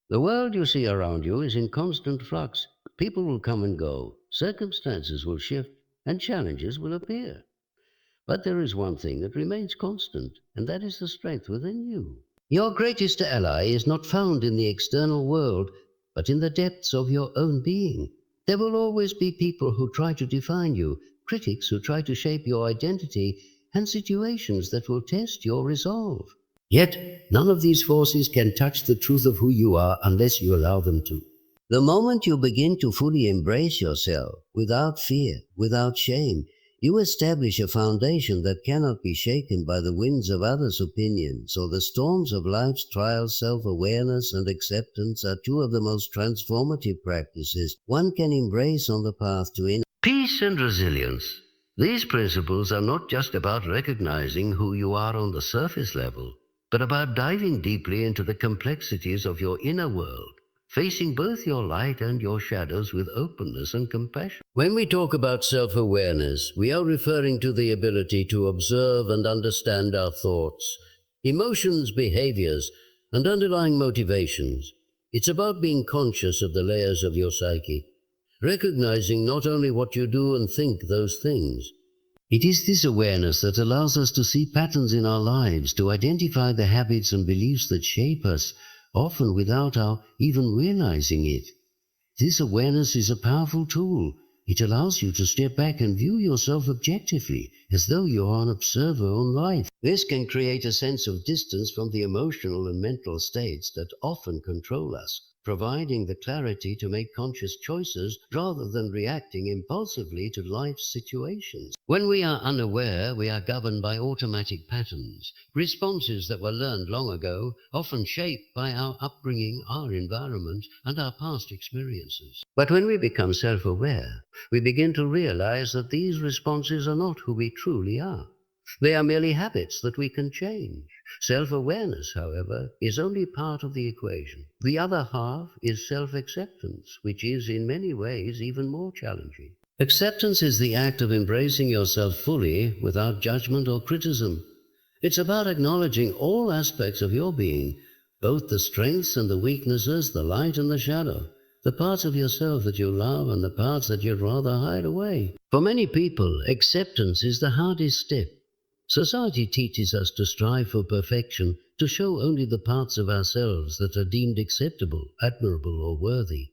The world you see around you is in constant flux. People will come and go, circumstances will shift, and challenges will appear. But there is one thing that remains constant, and that is the strength within you. Your greatest ally is not found in the external world, but in the depths of your own being. There will always be people who try to define you, critics who try to shape your identity, and situations that will test your resolve. Yet, none of these forces can touch the truth of who you are unless you allow them to. The moment you begin to fully embrace yourself, without fear, without shame, you establish a foundation that cannot be shaken by the winds of others' opinions or the storms of life's trials. Self-awareness and acceptance are two of the most transformative practices one can embrace on the path to inner peace and resilience. These principles are not just about recognizing who you are on the surface level, but about diving deeply into the complexities of your inner world, facing both your light and your shadows with openness and compassion. When we talk about self-awareness, we are referring to the ability to observe and understand our thoughts, emotions, behaviors, and underlying motivations. It's about being conscious of the layers of your psyche, recognizing not only what you do and think those things. It is this awareness that allows us to see patterns in our lives, to identify the habits and beliefs that shape us, often without our even realizing it. This awareness is a powerful tool. It allows you to step back and view yourself objectively, as though you are an observer on life. This can create a sense of distance from the emotional and mental states that often control us, providing the clarity to make conscious choices rather than reacting impulsively to life's situations. When we are unaware, we are governed by automatic patterns, responses that were learned long ago, often shaped by our upbringing, our environment, and our past experiences. But when we become self-aware, we begin to realize that these responses are not who we truly are. They are merely habits that we can change. Self-awareness, however, is only part of the equation. The other half is self-acceptance, which is in many ways even more challenging. Acceptance is the act of embracing yourself fully without judgment or criticism. It's about acknowledging all aspects of your being, both the strengths and the weaknesses, the light and the shadow, the parts of yourself that you love and the parts that you'd rather hide away. For many people, acceptance is the hardest step. Society teaches us to strive for perfection, to show only the parts of ourselves that are deemed acceptable, admirable, or worthy.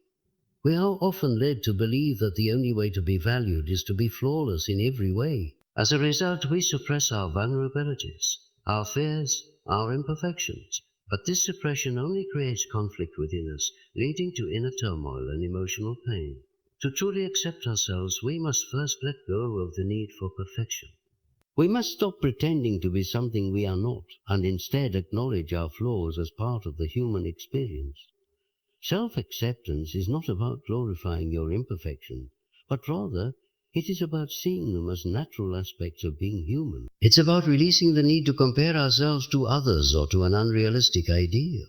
We are often led to believe that the only way to be valued is to be flawless in every way. As a result, we suppress our vulnerabilities, our fears, our imperfections. But this suppression only creates conflict within us, leading to inner turmoil and emotional pain. To truly accept ourselves, we must first let go of the need for perfection. We must stop pretending to be something we are not, and instead acknowledge our flaws as part of the human experience. Self-acceptance is not about glorifying your imperfections, but rather it is about seeing them as natural aspects of being human. It's about releasing the need to compare ourselves to others or to an unrealistic ideal.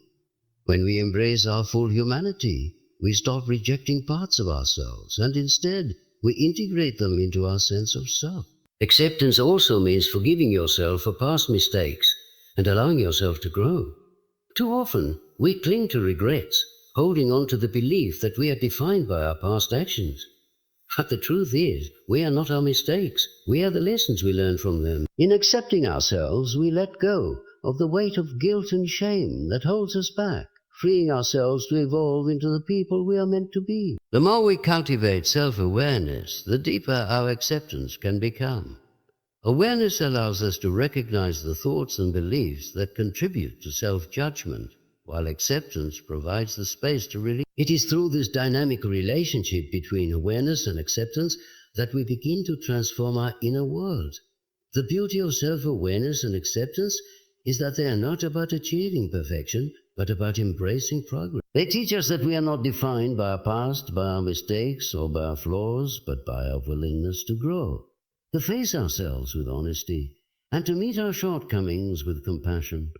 When we embrace our full humanity, we stop rejecting parts of ourselves, and instead we integrate them into our sense of self. Acceptance also means forgiving yourself for past mistakes and allowing yourself to grow. Too often, we cling to regrets, holding on to the belief that we are defined by our past actions. But the truth is, we are not our mistakes. We are the lessons we learn from them. In accepting ourselves, we let go of the weight of guilt and shame that holds us back, freeing ourselves to evolve into the people we are meant to be. The more we cultivate self-awareness, the deeper our acceptance can become. Awareness allows us to recognize the thoughts and beliefs that contribute to self-judgment, while acceptance provides the space to release. It is through this dynamic relationship between awareness and acceptance that we begin to transform our inner world. The beauty of self-awareness and acceptance is that they are not about achieving perfection, but about embracing progress. They teach us that we are not defined by our past, by our mistakes, or by our flaws, but by our willingness to grow, to face ourselves with honesty, and to meet our shortcomings with compassion.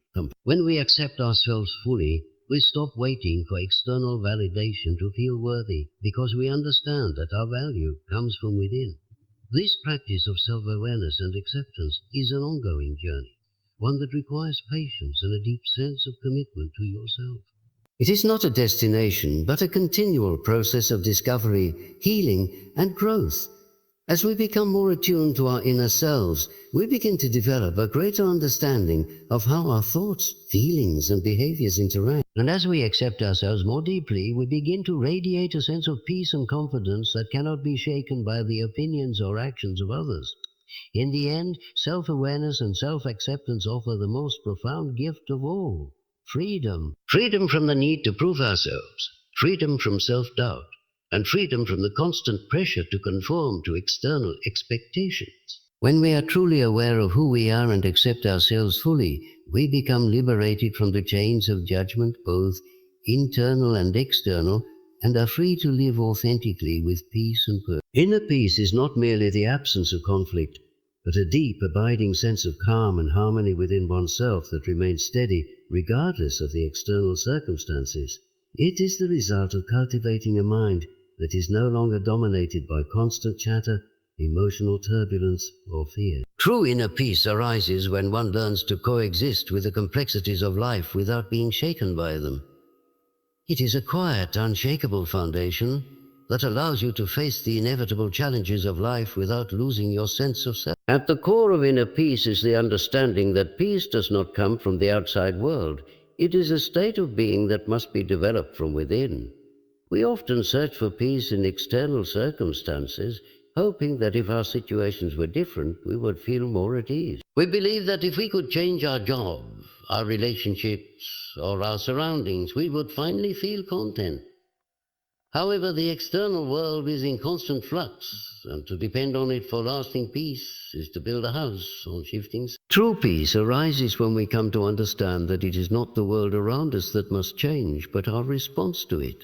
When we accept ourselves fully, we stop waiting for external validation to feel worthy, because we understand that our value comes from within. This practice of self-awareness and acceptance is an ongoing journey, one that requires patience and a deep sense of commitment to yourself. It is not a destination, but a continual process of discovery, healing, and growth. As we become more attuned to our inner selves, we begin to develop a greater understanding of how our thoughts, feelings, and behaviors interact. And as we accept ourselves more deeply, we begin to radiate a sense of peace and confidence that cannot be shaken by the opinions or actions of others. In the end, self-awareness and self-acceptance offer the most profound gift of all: freedom. Freedom from the need to prove ourselves, freedom from self-doubt, and freedom from the constant pressure to conform to external expectations. When we are truly aware of who we are and accept ourselves fully, we become liberated from the chains of judgment, both internal and external, and are free to live authentically with peace and purpose. Inner peace is not merely the absence of conflict, but a deep, abiding sense of calm and harmony within oneself that remains steady regardless of the external circumstances. It is the result of cultivating a mind that is no longer dominated by constant chatter, emotional turbulence, or fear. True inner peace arises when one learns to coexist with the complexities of life without being shaken by them. It is a quiet, unshakable foundation that allows you to face the inevitable challenges of life without losing your sense of self. At the core of inner peace is the understanding that peace does not come from the outside world. It is a state of being that must be developed from within. We often search for peace in external circumstances, hoping that if our situations were different, we would feel more at ease. We believe that if we could change our job, our relationships, or our surroundings, we would finally feel content. However, the external world is in constant flux, and to depend on it for lasting peace is to build a house on shifting sands. True peace arises when we come to understand that it is not the world around us that must change, but our response to it.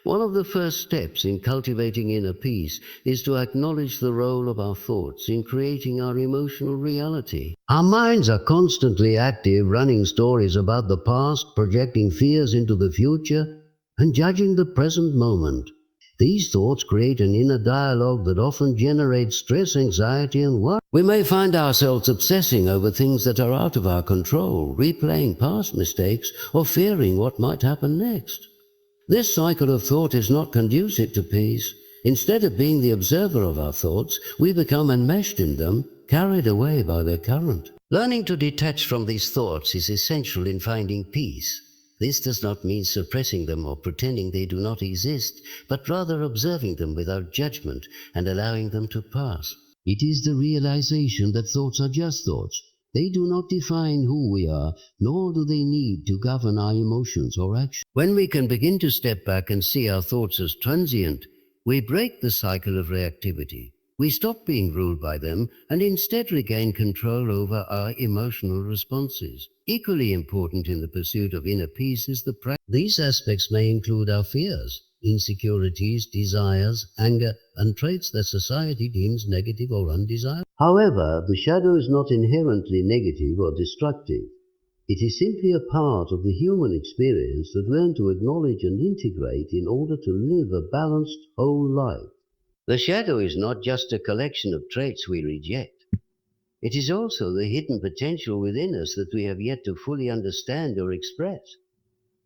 One of the first steps in cultivating inner peace is to acknowledge the role of our thoughts in creating our emotional reality. Our minds are constantly active, running stories about the past, projecting fears into the future, and judging the present moment. These thoughts create an inner dialogue that often generates stress, anxiety, and worry. We may find ourselves obsessing over things that are out of our control, replaying past mistakes, or fearing what might happen next. This cycle of thought is not conducive to peace. Instead of being the observer of our thoughts, we become enmeshed in them, carried away by their current. Learning to detach from these thoughts is essential in finding peace. This does not mean suppressing them or pretending they do not exist, but rather observing them without judgment and allowing them to pass. It is the realization that thoughts are just thoughts. They do not define who we are, nor do they need to govern our emotions or actions. When we can begin to step back and see our thoughts as transient, we break the cycle of reactivity. We stop being ruled by them and instead regain control over our emotional responses. Equally important in the pursuit of inner peace is the practice. These aspects may include our fears, insecurities, desires, anger, and traits that society deems negative or undesirable. However, the shadow is not inherently negative or destructive. It is simply a part of the human experience that we learn to acknowledge and integrate in order to live a balanced, whole life. The shadow is not just a collection of traits we reject. It is also the hidden potential within us that we have yet to fully understand or express.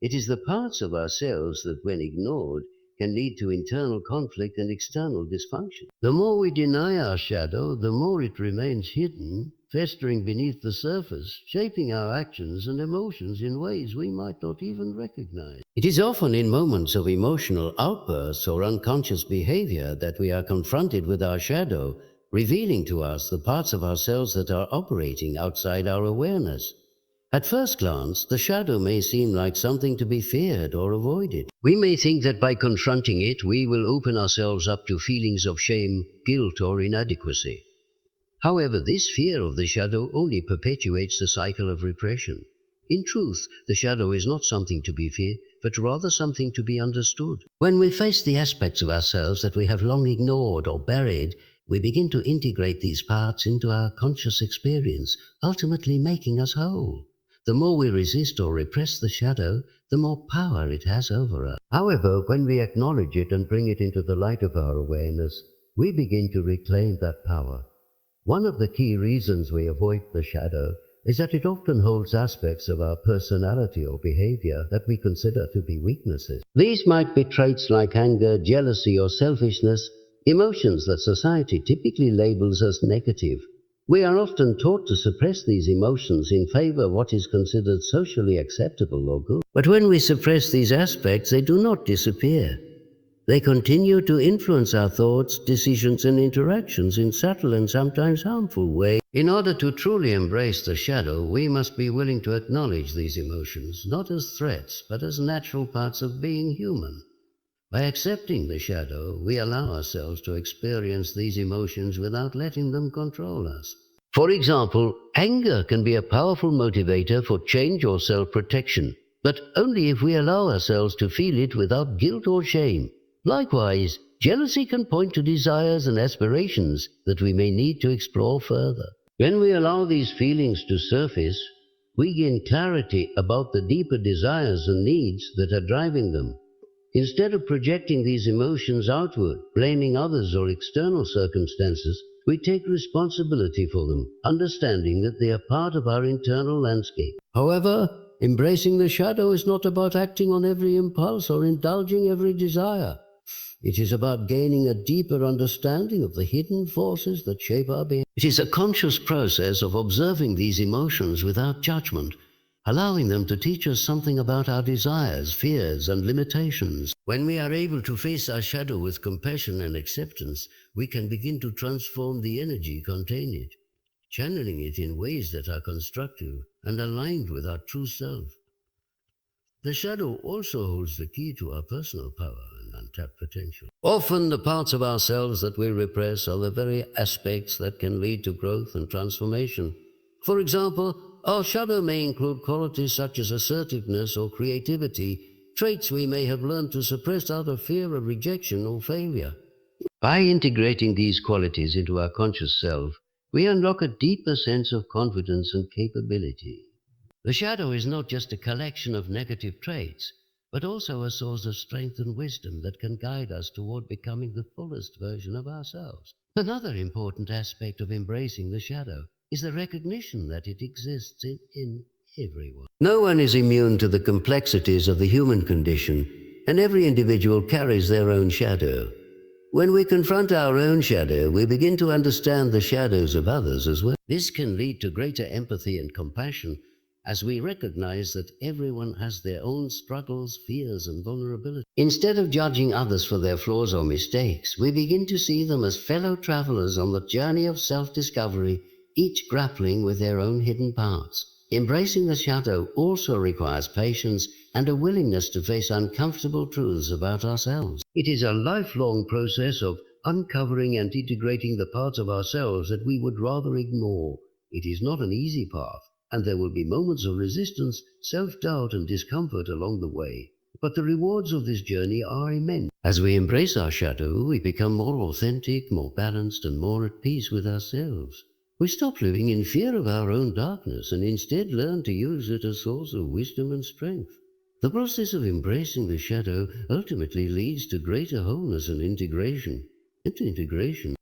It is the parts of ourselves that, when ignored, can lead to internal conflict and external dysfunction. The more we deny our shadow, the more it remains hidden, festering beneath the surface, shaping our actions and emotions in ways we might not even recognize. It is often in moments of emotional outbursts or unconscious behavior that we are confronted with our shadow, revealing to us the parts of ourselves that are operating outside our awareness. At first glance, the shadow may seem like something to be feared or avoided. We may think that by confronting it, we will open ourselves up to feelings of shame, guilt, or inadequacy. However, this fear of the shadow only perpetuates the cycle of repression. In truth, the shadow is not something to be feared, but rather something to be understood. When we face the aspects of ourselves that we have long ignored or buried, we begin to integrate these parts into our conscious experience, ultimately making us whole. The more we resist or repress the shadow, the more power it has over us. However, when we acknowledge it and bring it into the light of our awareness, we begin to reclaim that power. One of the key reasons we avoid the shadow is that it often holds aspects of our personality or behavior that we consider to be weaknesses. These might be traits like anger, jealousy, or selfishness, emotions that society typically labels as negative. We are often taught to suppress these emotions in favor of what is considered socially acceptable or good. But when we suppress these aspects, they do not disappear. They continue to influence our thoughts, decisions, and interactions in subtle and sometimes harmful ways. In order to truly embrace the shadow, we must be willing to acknowledge these emotions, not as threats, but as natural parts of being human. By accepting the shadow, we allow ourselves to experience these emotions without letting them control us. For example, anger can be a powerful motivator for change or self-protection, but only if we allow ourselves to feel it without guilt or shame. Likewise, jealousy can point to desires and aspirations that we may need to explore further. When we allow these feelings to surface, we gain clarity about the deeper desires and needs that are driving them. Instead of projecting these emotions outward, blaming others or external circumstances, we take responsibility for them, understanding that they are part of our internal landscape. However, embracing the shadow is not about acting on every impulse or indulging every desire. It is about gaining a deeper understanding of the hidden forces that shape our being. It is a conscious process of observing these emotions without judgment, allowing them to teach us something about our desires, fears, and limitations. When we are able to face our shadow with compassion and acceptance, we can begin to transform the energy contained in it, channeling it in ways that are constructive and aligned with our true self. The shadow also holds the key to our personal power and untapped potential. Often the parts of ourselves that we repress are the very aspects that can lead to growth and transformation. For example, our shadow may include qualities such as assertiveness or creativity, traits we may have learned to suppress out of fear of rejection or failure. By integrating these qualities into our conscious self, we unlock a deeper sense of confidence and capability. The shadow is not just a collection of negative traits, but also a source of strength and wisdom that can guide us toward becoming the fullest version of ourselves. Another important aspect of embracing the shadow is the recognition that it exists in everyone. No one is immune to the complexities of the human condition, and every individual carries their own shadow. When we confront our own shadow, we begin to understand the shadows of others as well. This can lead to greater empathy and compassion as we recognize that everyone has their own struggles, fears, and vulnerabilities. Instead of judging others for their flaws or mistakes, we begin to see them as fellow travelers on the journey of self-discovery, each grappling with their own hidden parts. Embracing the shadow also requires patience and a willingness to face uncomfortable truths about ourselves. It is a lifelong process of uncovering and integrating the parts of ourselves that we would rather ignore. It is not an easy path, and there will be moments of resistance, self-doubt, and discomfort along the way. But the rewards of this journey are immense. As we embrace our shadow, we become more authentic, more balanced, and more at peace with ourselves. We stop living in fear of our own darkness and instead learn to use it as a source of wisdom and strength. The process of embracing the shadow ultimately leads to greater wholeness and integration.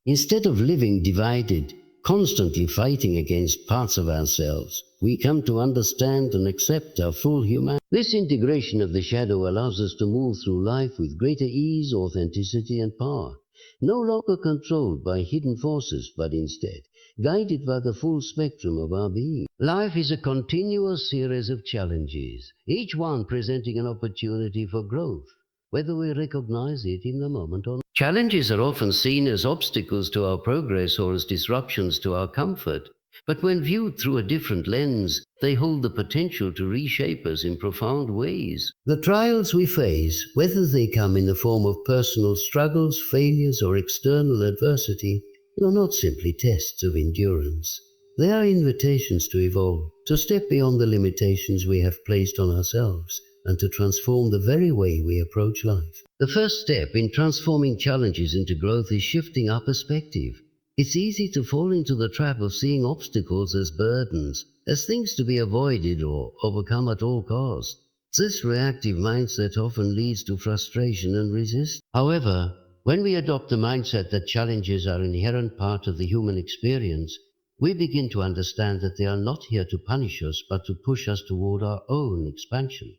Instead of living divided, constantly fighting against parts of ourselves, we come to understand and accept our full humanity. This integration of the shadow allows us to move through life with greater ease, authenticity, and power, no longer controlled by hidden forces, but instead guided by the full spectrum of our being. Life is a continuous series of challenges, each one presenting an opportunity for growth, whether we recognize it in the moment or not. Challenges are often seen as obstacles to our progress or as disruptions to our comfort, but when viewed through a different lens, they hold the potential to reshape us in profound ways. The trials we face, whether they come in the form of personal struggles, failures, or external adversity, are not simply tests of endurance. They are invitations to evolve, to step beyond the limitations we have placed on ourselves, and to transform the very way we approach life. The first step in transforming challenges into growth is shifting our perspective. It's easy to fall into the trap of seeing obstacles as burdens, as things to be avoided or overcome at all costs. This reactive mindset often leads to frustration and resistance. However, when we adopt the mindset that challenges are an inherent part of the human experience, we begin to understand that they are not here to punish us, but to push us toward our own expansion.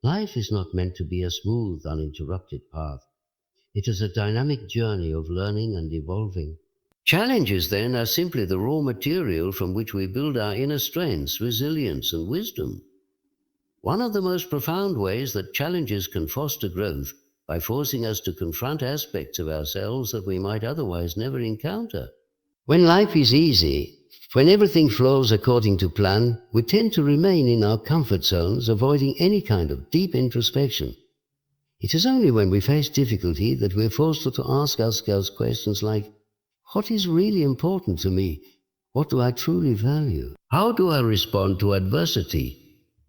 Life is not meant to be a smooth, uninterrupted path. It is a dynamic journey of learning and evolving. Challenges, then, are simply the raw material from which we build our inner strengths, resilience, and wisdom. One of the most profound ways that challenges can foster growth by forcing us to confront aspects of ourselves that we might otherwise never encounter. When life is easy, when everything flows according to plan, we tend to remain in our comfort zones, avoiding any kind of deep introspection. It is only when we face difficulty that we're forced to ask ourselves questions like, what is really important to me? What do I truly value? How do I respond to adversity?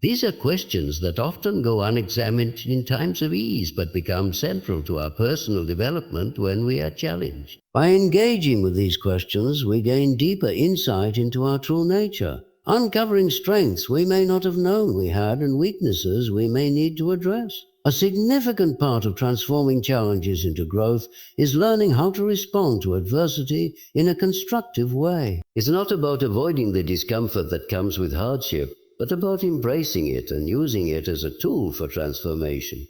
These are questions that often go unexamined in times of ease, but become central to our personal development when we are challenged. By engaging with these questions, we gain deeper insight into our true nature, uncovering strengths we may not have known we had and weaknesses we may need to address. A significant part of transforming challenges into growth is learning how to respond to adversity in a constructive way. It's not about avoiding the discomfort that comes with hardship, but about embracing it and using it as a tool for transformation.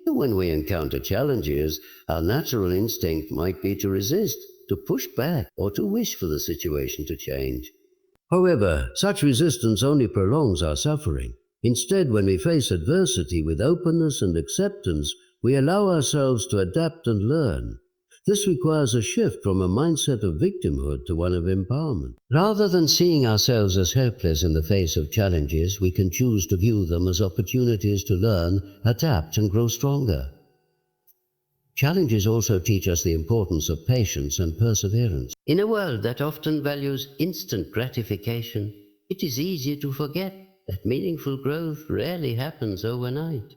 When we encounter challenges, our natural instinct might be to resist, to push back, or to wish for the situation to change. However, such resistance only prolongs our suffering. Instead, when we face adversity with openness and acceptance, we allow ourselves to adapt and learn. This requires a shift from a mindset of victimhood to one of empowerment. Rather than seeing ourselves as helpless in the face of challenges, we can choose to view them as opportunities to learn, adapt, and grow stronger. Challenges also teach us the importance of patience and perseverance. In a world that often values instant gratification, it is easy to forget that meaningful growth rarely happens overnight.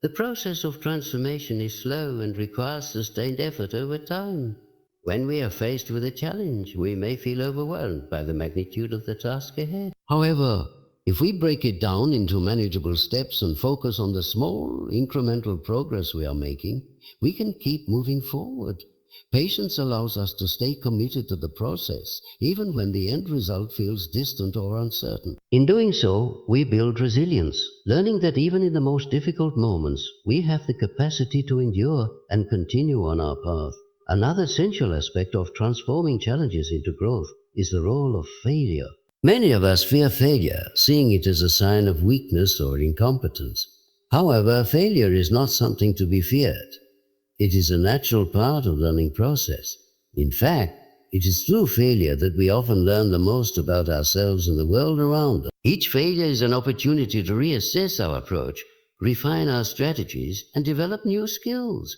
The process of transformation is slow and requires sustained effort over time. When we are faced with a challenge, we may feel overwhelmed by the magnitude of the task ahead. However, if we break it down into manageable steps and focus on the small, incremental progress we are making, we can keep moving forward. Patience allows us to stay committed to the process, even when the end result feels distant or uncertain. In doing so, we build resilience, learning that even in the most difficult moments, we have the capacity to endure and continue on our path. Another essential aspect of transforming challenges into growth is the role of failure. Many of us fear failure, seeing it as a sign of weakness or incompetence. However, failure is not something to be feared. It is a natural part of the learning process. In fact, it is through failure that we often learn the most about ourselves and the world around us. Each failure is an opportunity to reassess our approach, refine our strategies, and develop new skills.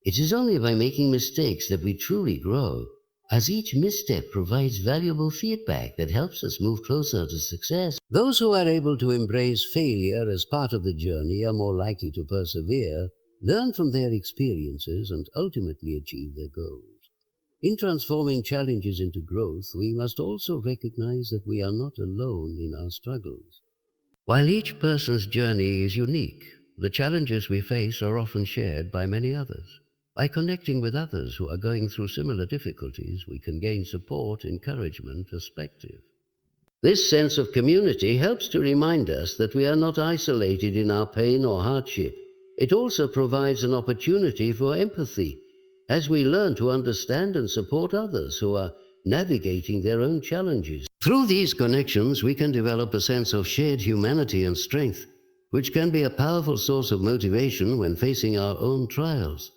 It is only by making mistakes that we truly grow, as each misstep provides valuable feedback that helps us move closer to success. Those who are able to embrace failure as part of the journey are more likely to persevere, learn from their experiences, and ultimately achieve their goals. In transforming challenges into growth, we must also recognize that we are not alone in our struggles. While each person's journey is unique, the challenges we face are often shared by many others. By connecting with others who are going through similar difficulties, we can gain support, encouragement, perspective. This sense of community helps to remind us that we are not isolated in our pain or hardship. It also provides an opportunity for empathy, as we learn to understand and support others who are navigating their own challenges. Through these connections, we can develop a sense of shared humanity and strength, which can be a powerful source of motivation when facing our own trials.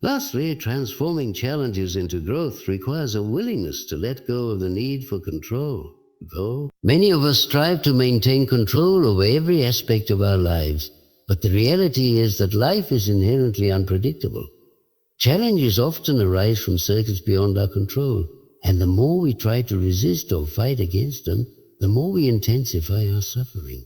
Lastly, transforming challenges into growth requires a willingness to let go of the need for control. Though many of us strive to maintain control over every aspect of our lives, but the reality is that life is inherently unpredictable. Challenges often arise from circumstances beyond our control, and the more we try to resist or fight against them, the more we intensify our suffering.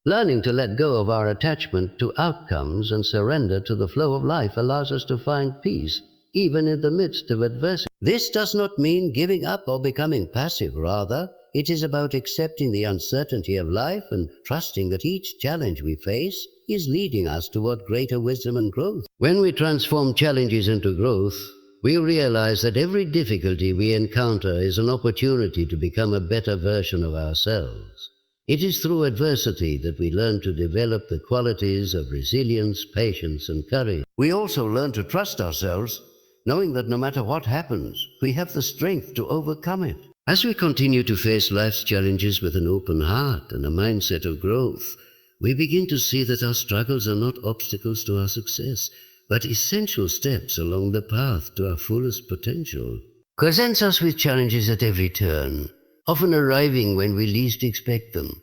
Learning to let go of our attachment to outcomes and surrender to the flow of life allows us to find peace, even in the midst of adversity. This does not mean giving up or becoming passive. Rather, it is about accepting the uncertainty of life and trusting that each challenge we face is leading us toward greater wisdom and growth. When we transform challenges into growth, We realize that every difficulty we encounter is an opportunity to become a better version of ourselves. It is through adversity that we learn to develop the qualities of resilience, patience, and courage. We also learn to trust ourselves, knowing that no matter what happens, we have the strength to overcome it. As we continue to face life's challenges with an open heart and a mindset of growth, we begin to see that our struggles are not obstacles to our success, but essential steps along the path to our fullest potential. Presents us with challenges at every turn, often arriving when we least expect them.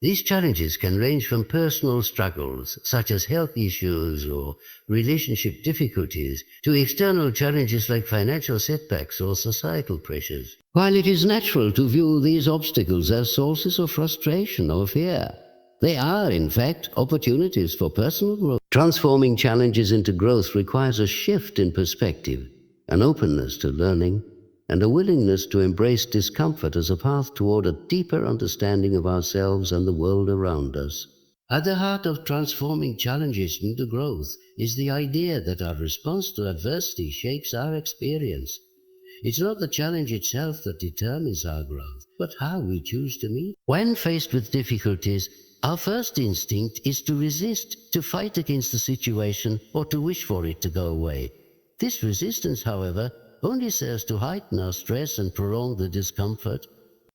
These challenges can range from personal struggles, such as health issues or relationship difficulties, to external challenges like financial setbacks or societal pressures. While it is natural to view these obstacles as sources of frustration or fear, they are, in fact, opportunities for personal growth. Transforming challenges into growth requires a shift in perspective, an openness to learning, and a willingness to embrace discomfort as a path toward a deeper understanding of ourselves and the world around us. At the heart of transforming challenges into growth is the idea that our response to adversity shapes our experience. It's not the challenge itself that determines our growth, but how we choose to meet. When faced with difficulties, our first instinct is to resist, to fight against the situation, or to wish for it to go away. This resistance, however, only serves to heighten our stress and prolong the discomfort.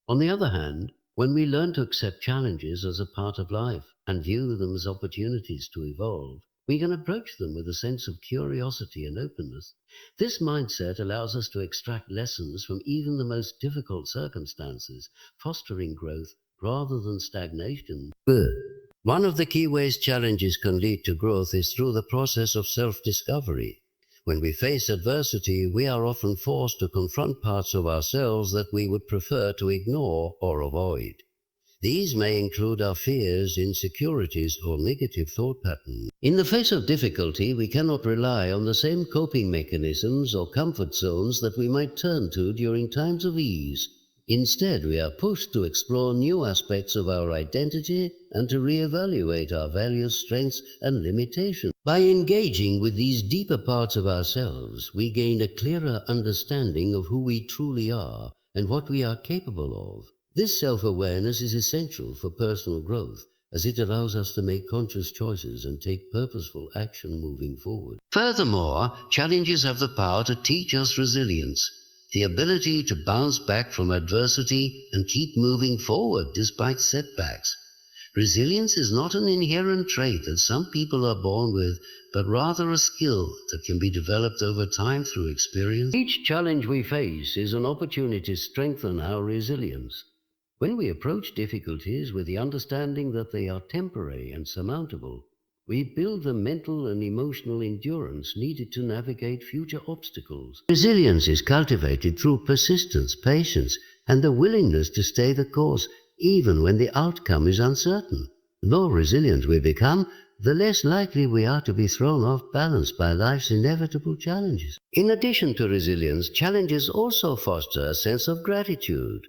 On the other hand, when we learn to accept challenges as a part of life and view them as opportunities to evolve, we can approach them with a sense of curiosity and openness. This mindset allows us to extract lessons from even the most difficult circumstances, fostering growth rather than stagnation. One of the key ways challenges can lead to growth is through the process of self-discovery. When we face adversity, we are often forced to confront parts of ourselves that we would prefer to ignore or avoid. These may include our fears, insecurities, or negative thought patterns. In the face of difficulty, we cannot rely on the same coping mechanisms or comfort zones that we might turn to during times of ease. Instead, we are pushed to explore new aspects of our identity and to reevaluate our values, strengths, and limitations. By engaging with these deeper parts of ourselves, we gain a clearer understanding of who we truly are and what we are capable of. This self-awareness is essential for personal growth, as it allows us to make conscious choices and take purposeful action moving forward. Furthermore, challenges have the power to teach us resilience, the ability to bounce back from adversity and keep moving forward despite setbacks. Resilience is not an inherent trait that some people are born with, but rather a skill that can be developed over time through experience. Each challenge we face is an opportunity to strengthen our resilience. When we approach difficulties with the understanding that they are temporary and surmountable, we build the mental and emotional endurance needed to navigate future obstacles. Resilience is cultivated through persistence, patience, and the willingness to stay the course, even when the outcome is uncertain. The more resilient we become, the less likely we are to be thrown off balance by life's inevitable challenges. In addition to resilience, challenges also foster a sense of gratitude.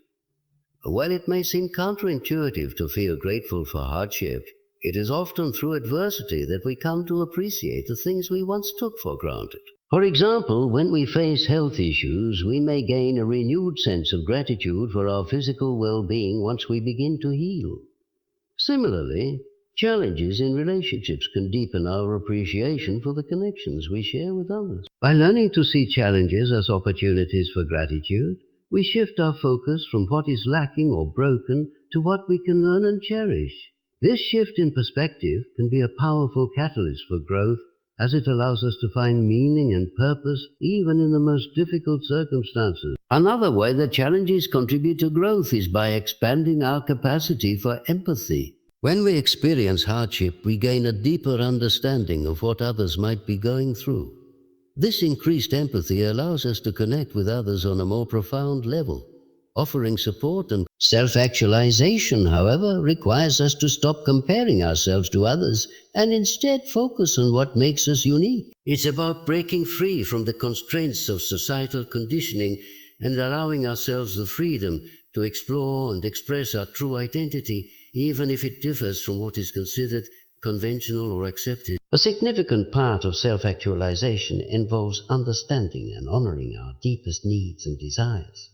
While it may seem counterintuitive to feel grateful for hardship, it is often through adversity that we come to appreciate the things we once took for granted. For example, when we face health issues, we may gain a renewed sense of gratitude for our physical well-being once we begin to heal. Similarly, challenges in relationships can deepen our appreciation for the connections we share with others. By learning to see challenges as opportunities for gratitude, we shift our focus from what is lacking or broken to what we can learn and cherish. This shift in perspective can be a powerful catalyst for growth, as it allows us to find meaning and purpose even in the most difficult circumstances. Another way that challenges contribute to growth is by expanding our capacity for empathy. When we experience hardship, we gain a deeper understanding of what others might be going through. This increased empathy allows us to connect with others on a more profound level, offering support and self-actualization, however, requires us to stop comparing ourselves to others and instead focus on what makes us unique. It's about breaking free from the constraints of societal conditioning and allowing ourselves the freedom to explore and express our true identity, even if it differs from what is considered conventional, or accepted. A significant part of self-actualization involves understanding and honoring our deepest needs and desires.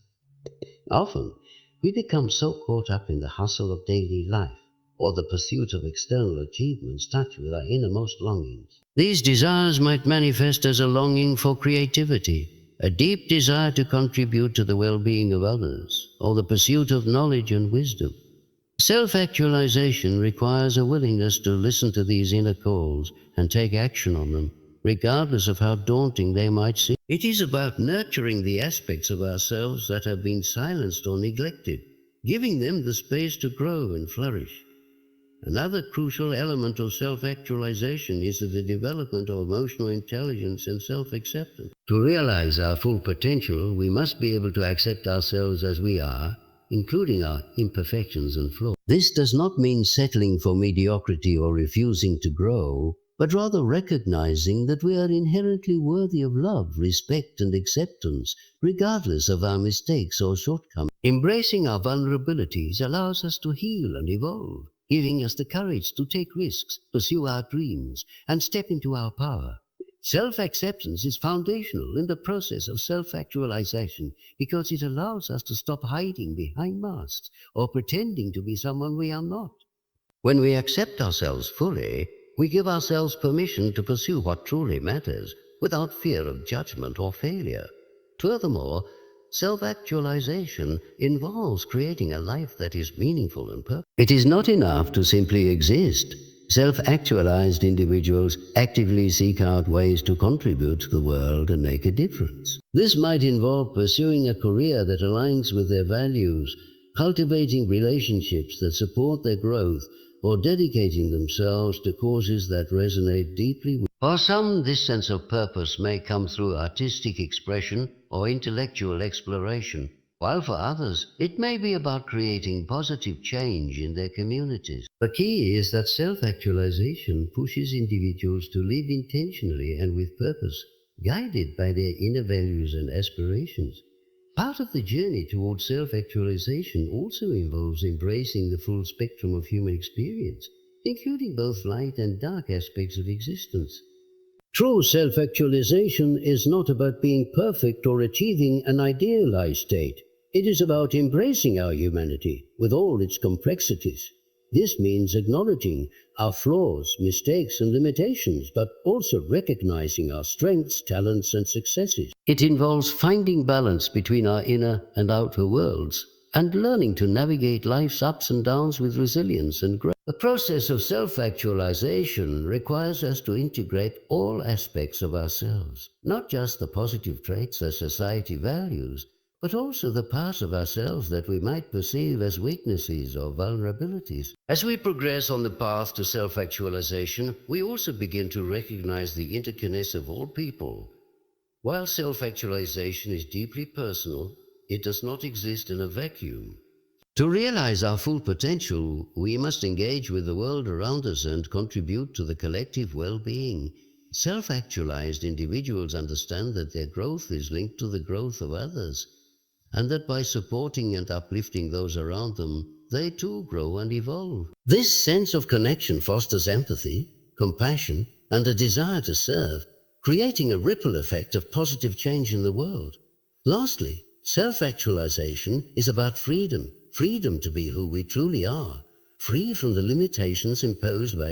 Often, we become so caught up in the hustle of daily life or the pursuit of external achievements touch with our innermost longings. These desires might manifest as a longing for creativity, a deep desire to contribute to the well-being of others, or the pursuit of knowledge and wisdom. Self-actualization requires a willingness to listen to these inner calls and take action on them, regardless of how daunting they might seem. It is about nurturing the aspects of ourselves that have been silenced or neglected, giving them the space to grow and flourish. Another crucial element of self-actualization is the development of emotional intelligence and self-acceptance. To realize our full potential, we must be able to accept ourselves as we are, including our imperfections and flaws. This does not mean settling for mediocrity or refusing to grow, but rather recognizing that we are inherently worthy of love, respect, and acceptance, regardless of our mistakes or shortcomings. Embracing our vulnerabilities allows us to heal and evolve, giving us the courage to take risks, pursue our dreams, and step into our power. Self-acceptance is foundational in the process of self-actualization because it allows us to stop hiding behind masks or pretending to be someone we are not. When we accept ourselves fully, we give ourselves permission to pursue what truly matters without fear of judgment or failure. Furthermore, self-actualization involves creating a life that is meaningful and purposeful. It is not enough to simply exist. Self-actualized individuals actively seek out ways to contribute to the world and make a difference. This might involve pursuing a career that aligns with their values, cultivating relationships that support their growth, or dedicating themselves to causes that resonate deeply with. For some, this sense of purpose may come through artistic expression or intellectual exploration, while for others, it may be about creating positive change in their communities. The key is that self-actualization pushes individuals to live intentionally and with purpose, guided by their inner values and aspirations. Part of the journey towards self-actualization also involves embracing the full spectrum of human experience, including both light and dark aspects of existence. True self-actualization is not about being perfect or achieving an idealized state. It is about embracing our humanity with all its complexities. This means acknowledging our flaws, mistakes, and limitations, but also recognizing our strengths, talents, and successes. It involves finding balance between our inner and outer worlds and learning to navigate life's ups and downs with resilience and grace. The process of self-actualization requires us to integrate all aspects of ourselves, not just the positive traits that society values, but also the parts of ourselves that we might perceive as weaknesses or vulnerabilities. As we progress on the path to self-actualization, we also begin to recognize the interconnectedness of all people. While self-actualization is deeply personal, it does not exist in a vacuum. To realize our full potential, we must engage with the world around us and contribute to the collective well-being. Self-actualized individuals understand that their growth is linked to the growth of others, and that by supporting and uplifting those around them, they too grow and evolve. This sense of connection fosters empathy, compassion, and a desire to serve, creating a ripple effect of positive change in the world. Lastly, self-actualization is about freedom to be who we truly are, free from the limitations imposed by